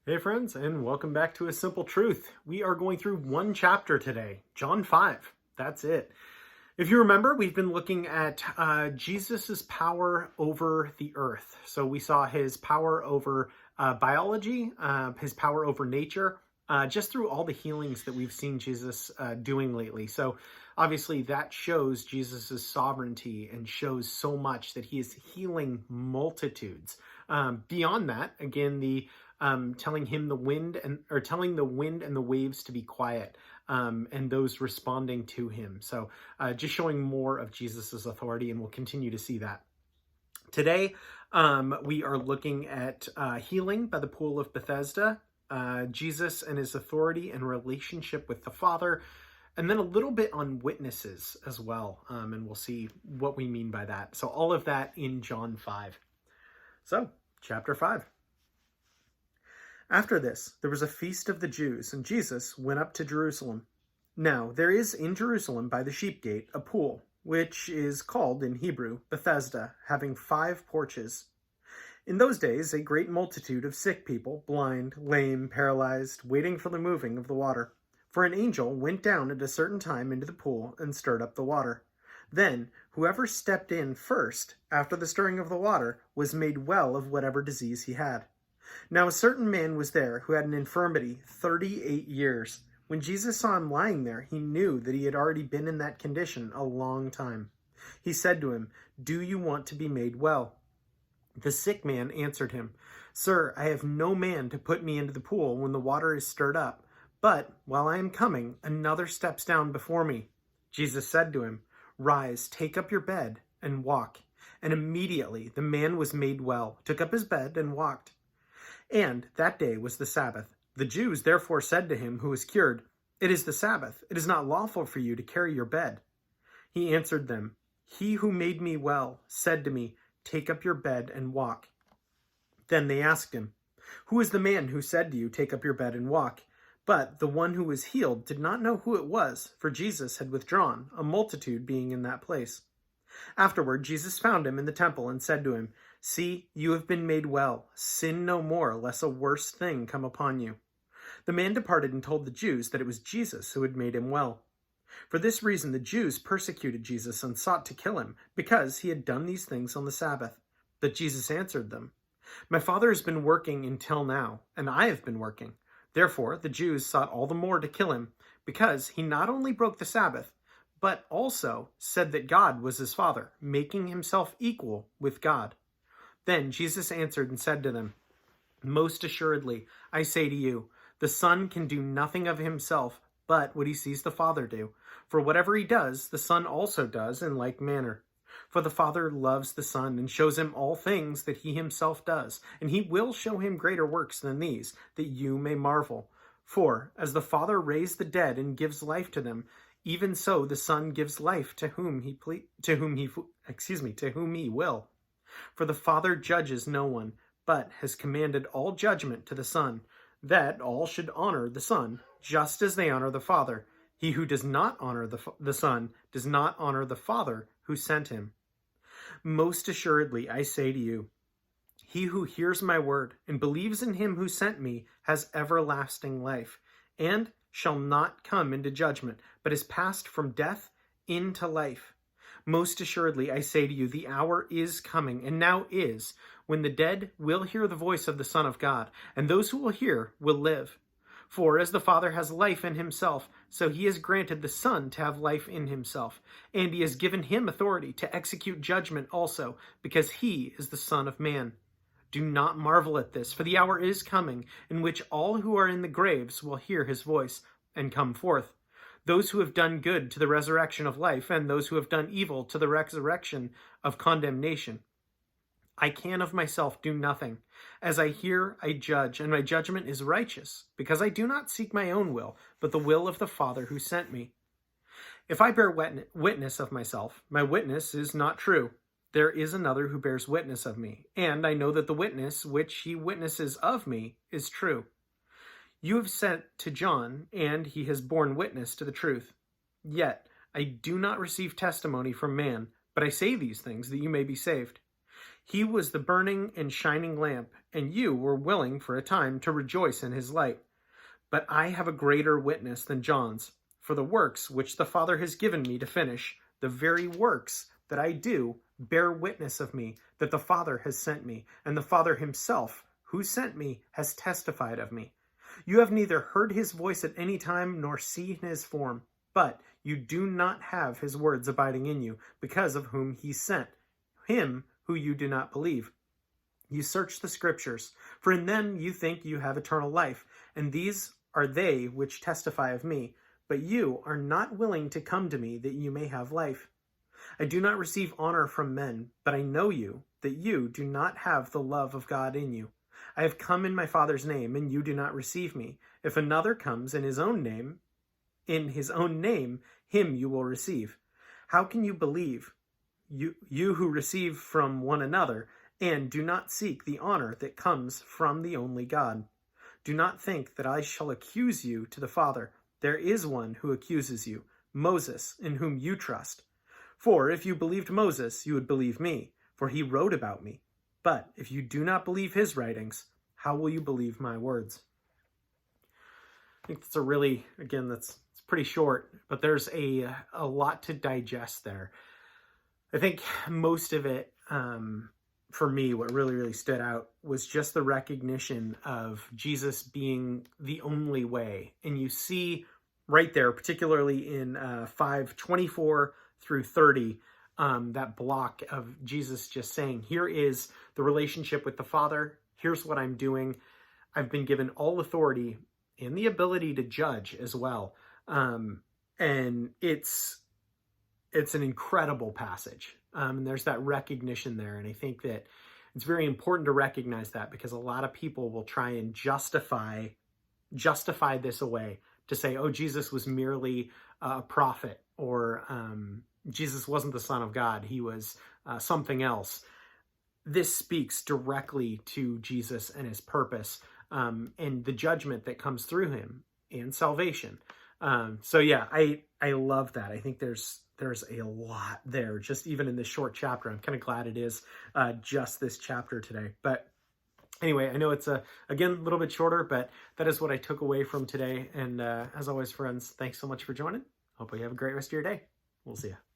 Hey friends, and welcome back to A Simple Truth. We are going through one chapter today, John 5. That's it. If you remember, we've been looking at Jesus's power over the earth. So we saw his power over biology, his power over nature, just through all the healings that we've seen Jesus doing lately. So obviously that shows Jesus's sovereignty and shows so much that he is healing multitudes. Beyond that, again, telling the wind and the waves to be quiet, and those responding to him. So just showing more of Jesus's authority, and we'll continue to see that. Today, we are looking at healing by the pool of Bethesda, Jesus and his authority and relationship with the Father, and then a little bit on witnesses as well, and we'll see what we mean by that. So all of that in John 5. So, chapter 5. After this, there was a feast of the Jews, and Jesus went up to Jerusalem. Now, there is in Jerusalem by the sheep gate a pool, which is called in Hebrew Bethesda, having 5 porches. In those days, a great multitude of sick people, blind, lame, paralyzed, waiting for the moving of the water. For an angel went down at a certain time into the pool and stirred up the water. Then, whoever stepped in first, after the stirring of the water, was made well of whatever disease he had. Now a certain man was there who had an infirmity 38 years. When Jesus saw him lying there, he knew that he had already been in that condition a long time. He said to him, "Do you want to be made well?" The sick man answered him, "Sir, I have no man to put me into the pool when the water is stirred up. But while I am coming, another steps down before me." Jesus said to him, "Rise, take up your bed, and walk." And immediately the man was made well, took up his bed, and walked. And that day was the Sabbath. The Jews therefore said to him who was cured, "It is the Sabbath. It is not lawful for you to carry your bed." He answered them, "He who made me well said to me, 'Take up your bed and walk.'" Then they asked him, "Who is the man who said to you, 'Take up your bed and walk'?" But the one who was healed did not know who it was, for Jesus had withdrawn, a multitude being in that place. Afterward, Jesus found him in the temple and said to him, "See, you have been made well. Sin no more, lest a worse thing come upon you." The man departed and told the Jews that it was Jesus who had made him well. For this reason the Jews persecuted Jesus and sought to kill him, because he had done these things on the Sabbath. But Jesus answered them, "My Father has been working until now, and I have been working." Therefore the Jews sought all the more to kill him, because he not only broke the Sabbath, but also said that God was his Father, making himself equal with God. Then Jesus answered and said to them, "Most assuredly, I say to you, the Son can do nothing of himself but what he sees the Father do. For whatever he does, the Son also does in like manner. For the Father loves the Son and shows him all things that he himself does, and he will show him greater works than these, that you may marvel. For as the Father raised the dead and gives life to them, even so the Son gives life to whom he will. For the Father judges no one, but has commanded all judgment to the Son, that all should honor the Son, just as they honor the Father. He who does not honor the Son does not honor the Father who sent him. Most assuredly, I say to you, he who hears my word and believes in him who sent me has everlasting life, and shall not come into judgment, but is passed from death into life. Most assuredly, I say to you, the hour is coming, and now is, when the dead will hear the voice of the Son of God, and those who will hear will live. For as the Father has life in himself, so he has granted the Son to have life in himself, and he has given him authority to execute judgment also, because he is the Son of Man. Do not marvel at this, for the hour is coming, in which all who are in the graves will hear his voice, and come forth. Those who have done good to the resurrection of life, and those who have done evil to the resurrection of condemnation. I can of myself do nothing. As I hear, I judge, and my judgment is righteous, because I do not seek my own will, but the will of the Father who sent me. If I bear witness of myself, my witness is not true. There is another who bears witness of me, and I know that the witness which he witnesses of me is true. You have sent to John, and he has borne witness to the truth. Yet I do not receive testimony from man, but I say these things that you may be saved. He was the burning and shining lamp, and you were willing for a time to rejoice in his light. But I have a greater witness than John's, for the works which the Father has given me to finish, the very works that I do, bear witness of me, that the Father has sent me, and the Father himself, who sent me, has testified of me. You have neither heard his voice at any time, nor seen his form, but you do not have his words abiding in you, because of whom he sent, him who you do not believe. You search the Scriptures, for in them you think you have eternal life, and these are they which testify of me, but you are not willing to come to me that you may have life. I do not receive honor from men, but I know you, that you do not have the love of God in you. I have come in my Father's name, and you do not receive me. If another comes in his own name, him you will receive. How can you believe, you who receive from one another, and do not seek the honor that comes from the only God? Do not think that I shall accuse you to the Father. There is one who accuses you, Moses, in whom you trust. For if you believed Moses, you would believe me, for he wrote about me. But if you do not believe his writings, how will you believe my words? I think that's it's pretty short, but there's a lot to digest there. I think most of it, for me, what really, really stood out was just the recognition of Jesus being the only way. And you see right there, particularly in 5:24 through 30, that block of Jesus just saying, here is the relationship with the Father. Here's what I'm doing. I've been given all authority and the ability to judge as well. And it's an incredible passage. And there's that recognition there. And I think that it's very important to recognize that, because a lot of people will try and justify this away to say, oh, Jesus was merely a prophet, or Jesus wasn't the Son of God. He was something else. This speaks directly to Jesus and his purpose, and the judgment that comes through him and salvation. So yeah, I love that. I think there's a lot there, just even in this short chapter. I'm kind of glad it is just this chapter today. But anyway, I know it's again, a little bit shorter, but that is what I took away from today. And as always, friends, thanks so much for joining. Hope you have a great rest of your day. We'll see you.